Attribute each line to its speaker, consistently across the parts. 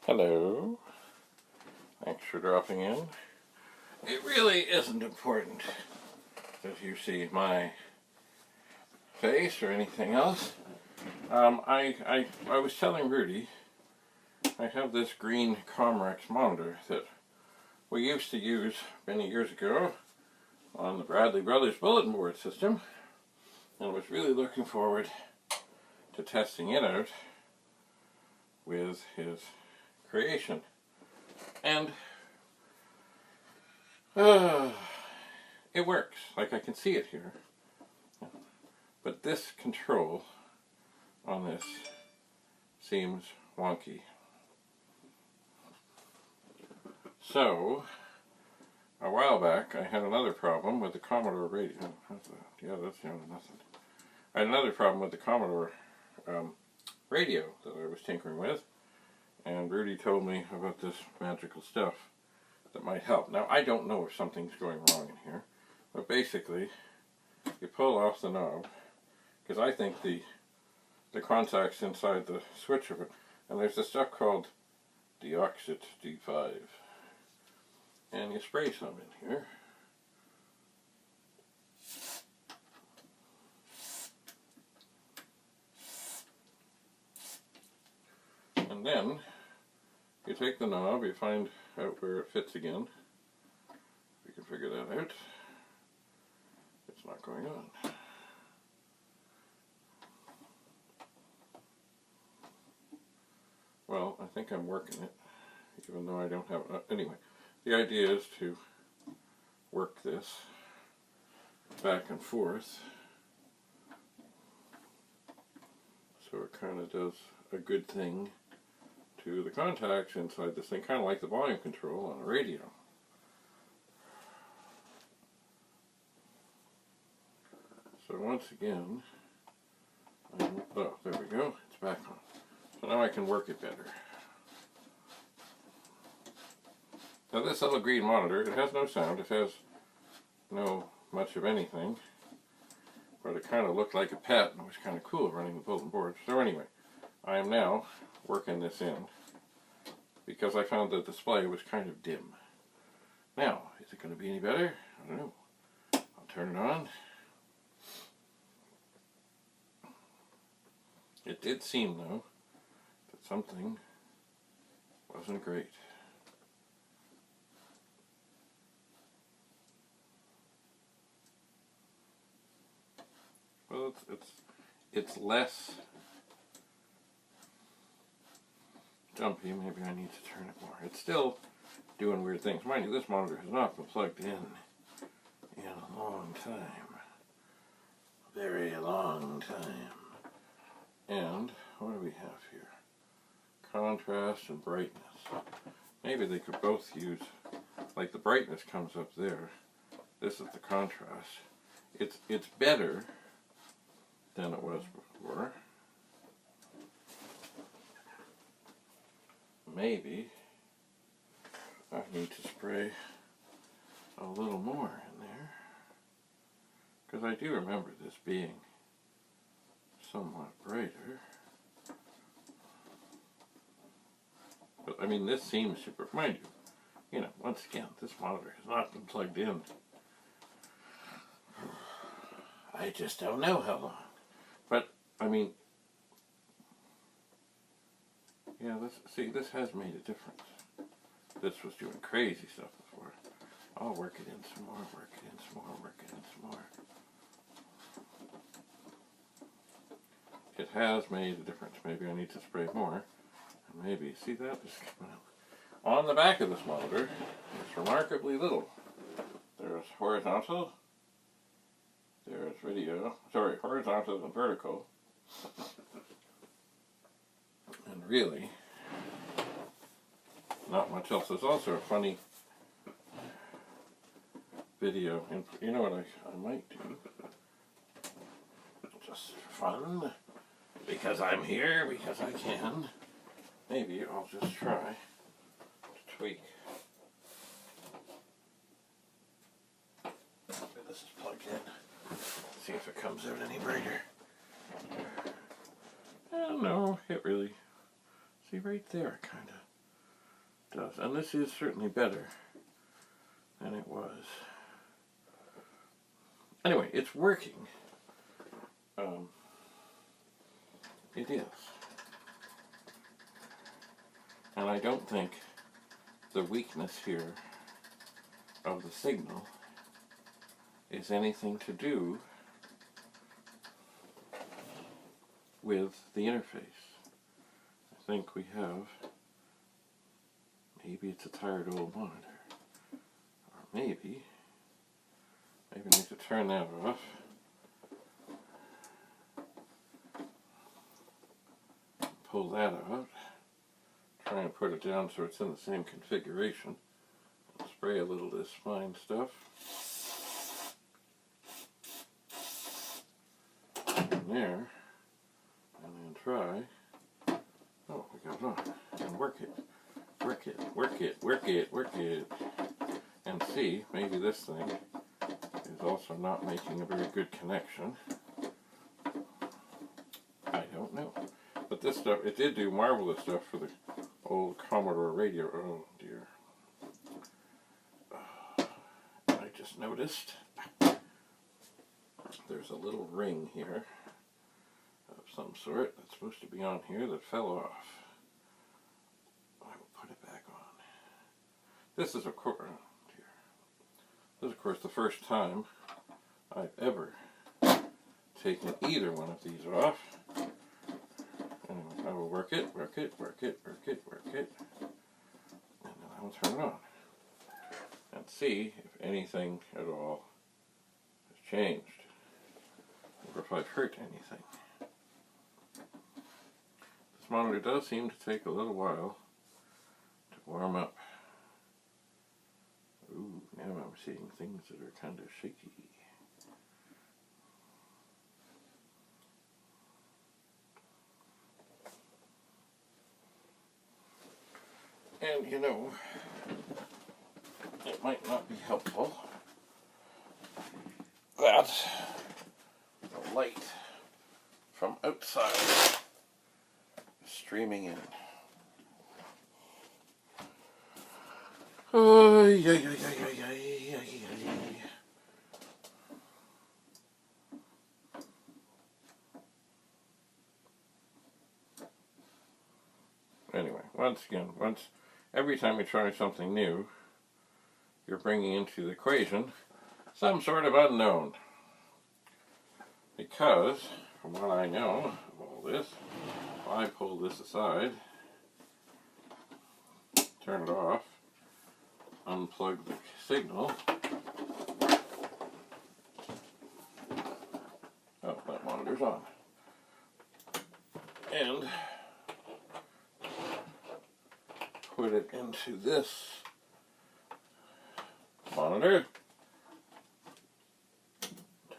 Speaker 1: Hello. Thanks for dropping in. It really isn't important that you see my face or anything else. I was telling Rudy I have this green COMREX monitor that we used to use many years ago on the Bradley Brothers bulletin board system, and was really looking forward to testing it out with his creation. And it works. Like, I can see it here. But this control on this seems wonky. So, a while back I had another problem with the Commodore radio. Yeah, that's nothing. I had another problem with the Commodore radio that I was tinkering with, and Rudy told me about this magical stuff that might help. Now, I don't know if something's going wrong in here, but basically you pull off the knob, because I think the contact's inside the switch of it, and there's this stuff called Deoxit D5, and you spray some in here. And then you take the knob, you find out where it fits again. You can figure that out. It's not going on. Well, I think I'm working it, even though I don't have it. Anyway, the idea is to work this back and forth so it kind of does a good thing to the contacts inside this thing, kind of like the volume control on a radio. So once again, oh, there we go, it's back on. So now I can work it better. Now this little green monitor, it has no sound, it has no much of anything, but it kind of looked like a pet, and it was kind of cool running the bulletin board. So anyway, I am now working this in, because I found the display was kind of dim. Now, is it going to be any better? I don't know. I'll turn it on. It did seem, though, that something wasn't great. Well, it's less jumpy. Maybe I need to turn it more. It's still doing weird things. Mind you, this monitor has not been plugged in a long time. A very long time. And what do we have here? Contrast and brightness. Maybe they could both use, like the brightness comes up there. This is the contrast. It's better than it was before. Maybe I need to spray a little more in there, because I do remember this being somewhat brighter. But I mean, this seems super, mind you, once again, this monitor has not been plugged in. I just don't know how long. But I mean, yeah, this has made a difference. This was doing crazy stuff before. I'll work it in some more, work it in some more, work it in some more. It has made a difference. Maybe I need to spray more. And maybe, see that? On the back of this monitor, it's remarkably little. There's horizontal, there's video, sorry, horizontal and vertical. And really, not much else. There's also a funny video. And you know what I might do? Just for fun, because I'm here, because I can. Maybe I'll just try to tweak. This is plugged in. See if it comes out any brighter. No, it really, see right there, kind of. does. And this is certainly better than it was. Anyway, it's working. It is. And I don't think the weakness here of the signal is anything to do with the interface. I think we have, maybe it's a tired old monitor, or maybe I need to turn that off. Pull that out. Try and put it down so it's in the same configuration. Spray a little of this fine stuff. In there. And then try. Oh, we got it on. And work it. Work it. Work it. Work it. Work it. And see, maybe this thing is also not making a very good connection. I don't know. But this stuff, it did do marvelous stuff for the old Commodore radio. Oh dear. I just noticed there's a little ring here of some sort that's supposed to be on here that fell off. I will put it back on. This is of course, oh dear. This is of course the first time I've ever taken either one of these off. Anyway, I will work it, work it, work it, work it, work it, and then I will turn it on and see if anything at all has changed, or if I've hurt anything. This monitor does seem to take a little while to warm up. Ooh, now I'm seeing things that are kind of shaky. And you know, it might not be helpful that the light from outside is streaming in. Anyway, every time you try something new, you're bringing into the equation some sort of unknown. Because, from what I know of all this, if I pull this aside, turn it off, unplug the signal, oh, that monitor's on, and put it into this monitor,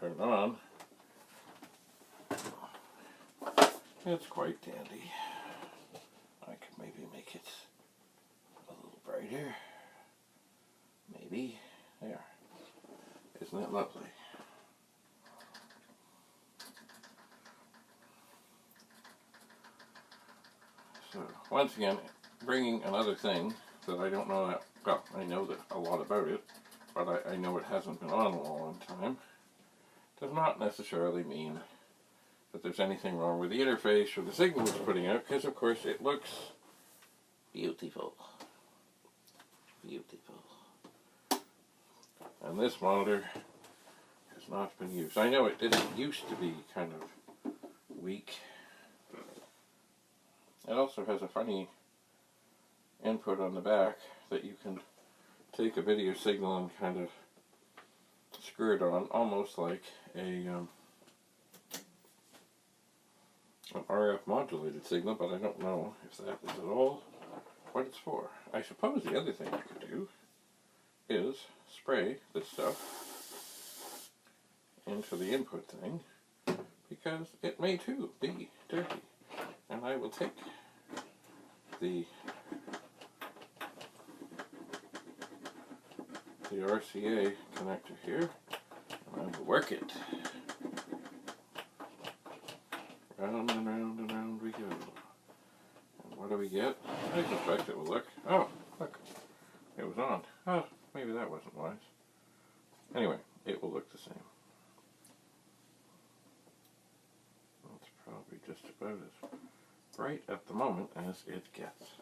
Speaker 1: turn it on, it's quite dandy. I could maybe make it a little brighter, maybe, there, isn't it lovely? So, once again, bringing another thing that I don't know that, well, I know that a lot about it, but I know it hasn't been on a long time, does not necessarily mean that there's anything wrong with the interface or the signal it's putting out, because of course it looks beautiful. Beautiful. And this monitor has not been used. I know it didn't used to be kind of weak. It also has a funny input on the back that you can take a video signal and kind of screw it on, almost like an RF modulated signal, but I don't know if that is at all what it's for. I suppose the other thing I could do is spray this stuff into the input thing, because it may too be dirty. And I will take the RCA connector here, and I will work it. Round and round and round we go. And what do we get? I suspect it will look, oh, look, was on. Oh, maybe that wasn't wise. Anyway, it will look the same. It's probably just about as bright at the moment as it gets.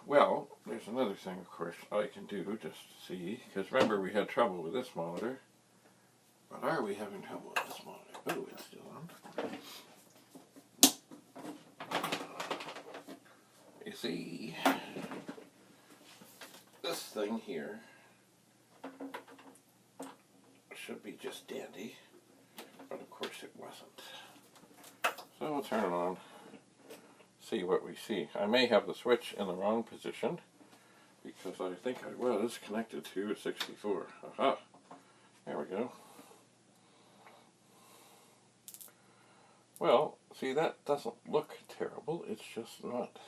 Speaker 1: Well, there's another thing, of course, I can do just to see, because remember we had trouble with this monitor. But are we having trouble with this monitor? Oh, it's still on. You see, this thing here should be just dandy, but of course it wasn't. So we'll turn it on, see what we see. I may have the switch in the wrong position, because I think I was connected to a 64. Aha! There we go. Well, see, that doesn't look terrible, it's just not.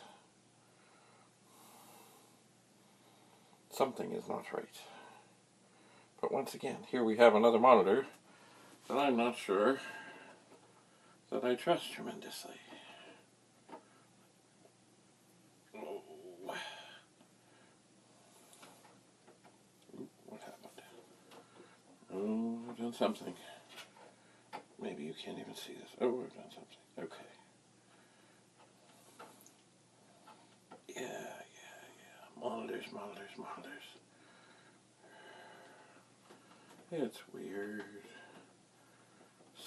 Speaker 1: Something is not right. But once again, here we have another monitor that I'm not sure that I trust tremendously. Oh. Ooh, what happened? Oh, I've done something. Maybe you can't even see this. Oh, we've done something. Okay. Yeah. Monitors. It's weird.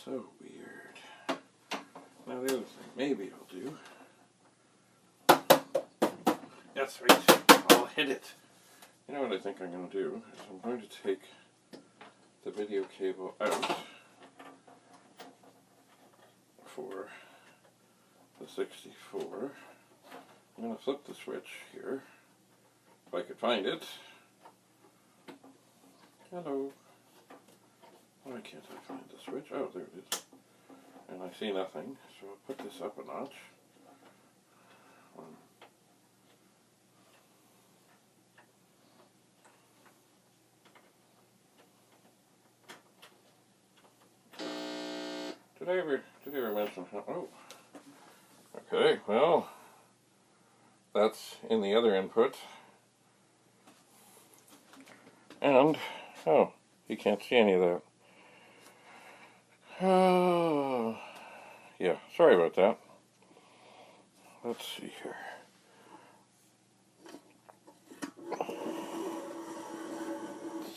Speaker 1: So weird. Now the other thing, maybe I'll do. That's right. I'll hit it. You know what I think I'm going to do? Is I'm going to take the video cable out for the 64. I'm going to flip the switch here, if I could find it. Hello. Why can't I find the switch? Oh, there it is. And I see nothing, so I'll put this up a notch. Did I ever mention how, oh. Okay, well, that's in the other input. And, oh, you can't see any of that. Oh, yeah, sorry about that. Let's see here.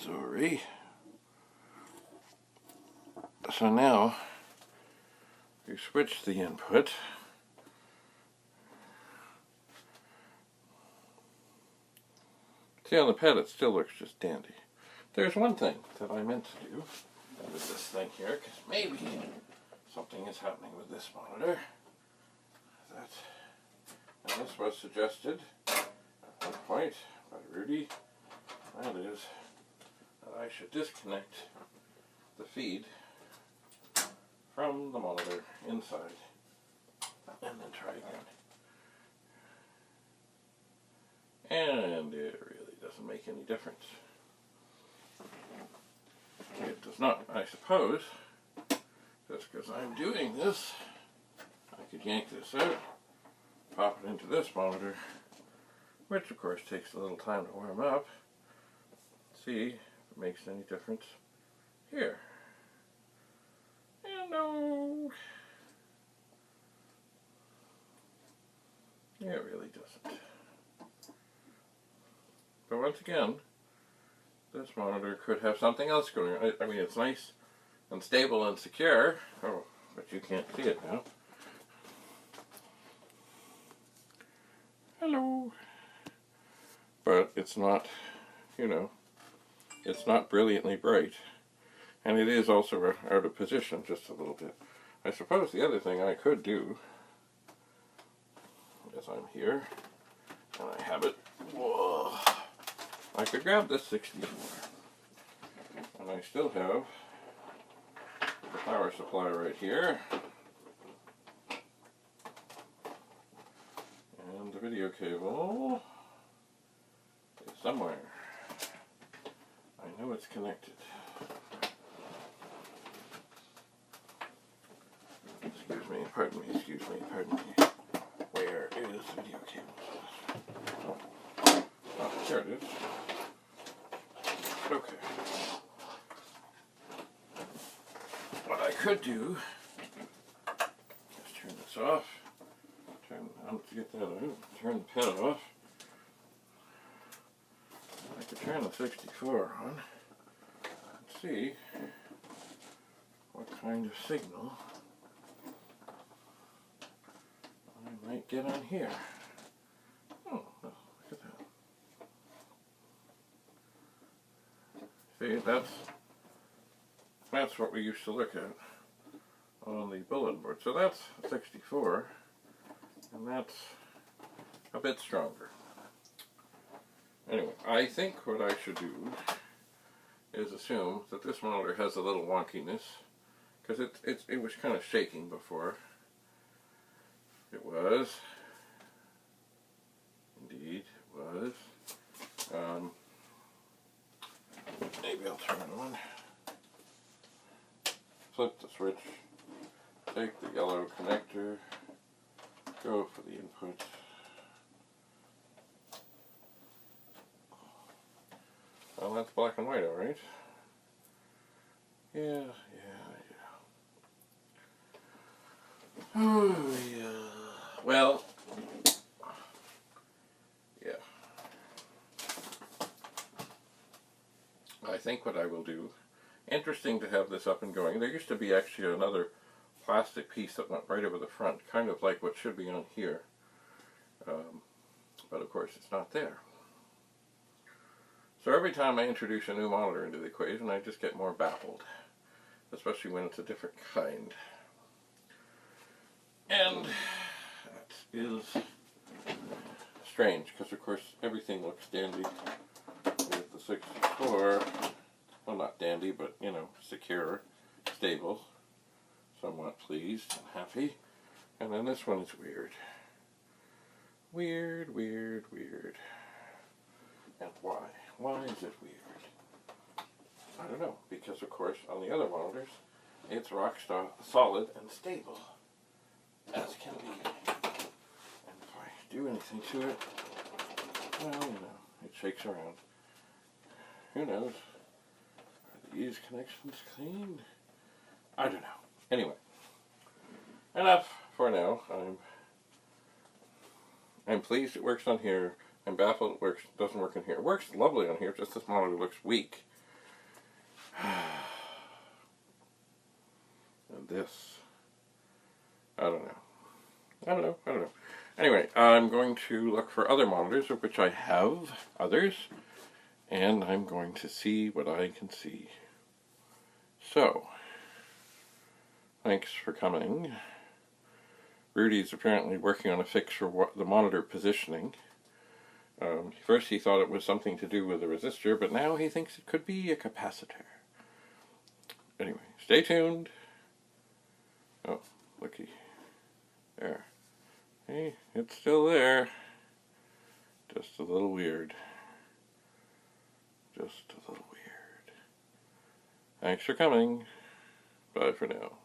Speaker 1: Sorry. So now, you switch the input. See, on the pad it still looks just dandy. There's one thing that I meant to do with this thing here, because maybe something is happening with this monitor. And this was suggested at one point by Rudy. That is that I should disconnect the feed from the monitor inside and then try again. And it really doesn't make any difference. It does not, I suppose, just because I'm doing this, I could yank this out, pop it into this monitor, which of course takes a little time to warm up. See if it makes any difference here. And no, it really doesn't. But once again, this monitor could have something else going on. I mean, it's nice and stable and secure. Oh, but you can't see it now. Hello. But it's not, you know, it's not brilliantly bright. And it is also out of position just a little bit. I suppose the other thing I could do, as I'm here, and I have it, whoa, I could grab this 64. And I still have the power supply right here. And the video cable is somewhere. I know it's connected. Excuse me, pardon me. Where is the video cable? There it is. Okay. What I could do is turn this off. To get that out. Turn the pet off. I could turn the 64 on and see what kind of signal I might get on here. Oh, look at that. See, that's what we used to look at on the bulletin board. So that's 64, and that's a bit stronger. Anyway, I think what I should do is assume that this monitor has a little wonkiness, because it was kind of shaking before. It was. Indeed, it was. Maybe I'll turn it on. Flip the switch. Take the yellow connector. Go for the input. Well, that's black and white, alright. Yeah. Oh, yeah. Well, yeah. I think what I will do, interesting to have this up and going. There used to be actually another plastic piece that went right over the front, kind of like what should be on here. But of course it's not there. So every time I introduce a new monitor into the equation, I just get more baffled, especially when it's a different kind. And that is strange, because of course everything looks dandy with the 64. Well, not dandy, but, you know, secure, stable, somewhat pleased and happy. And then this one is weird. Weird. And why? Why is it weird? I don't know, because of course on the other monitors it's rock solid and stable as can be. And if I do anything to it, well, you know, it shakes around. Who knows? Are these connections clean? I don't know. Anyway, enough for now. I'm pleased it works on here. I'm baffled it doesn't work in here. It works lovely on here, just this monitor looks weak. And this, I don't know. Anyway, I'm going to look for other monitors, of which I have others, and I'm going to see what I can see. So, thanks for coming. Rudy's apparently working on a fix for the monitor positioning. First he thought it was something to do with a resistor, but now he thinks it could be a capacitor. Anyway, stay tuned. Oh, looky. There. Hey, it's still there. Just a little weird. Just a little weird. Thanks for coming. Bye for now.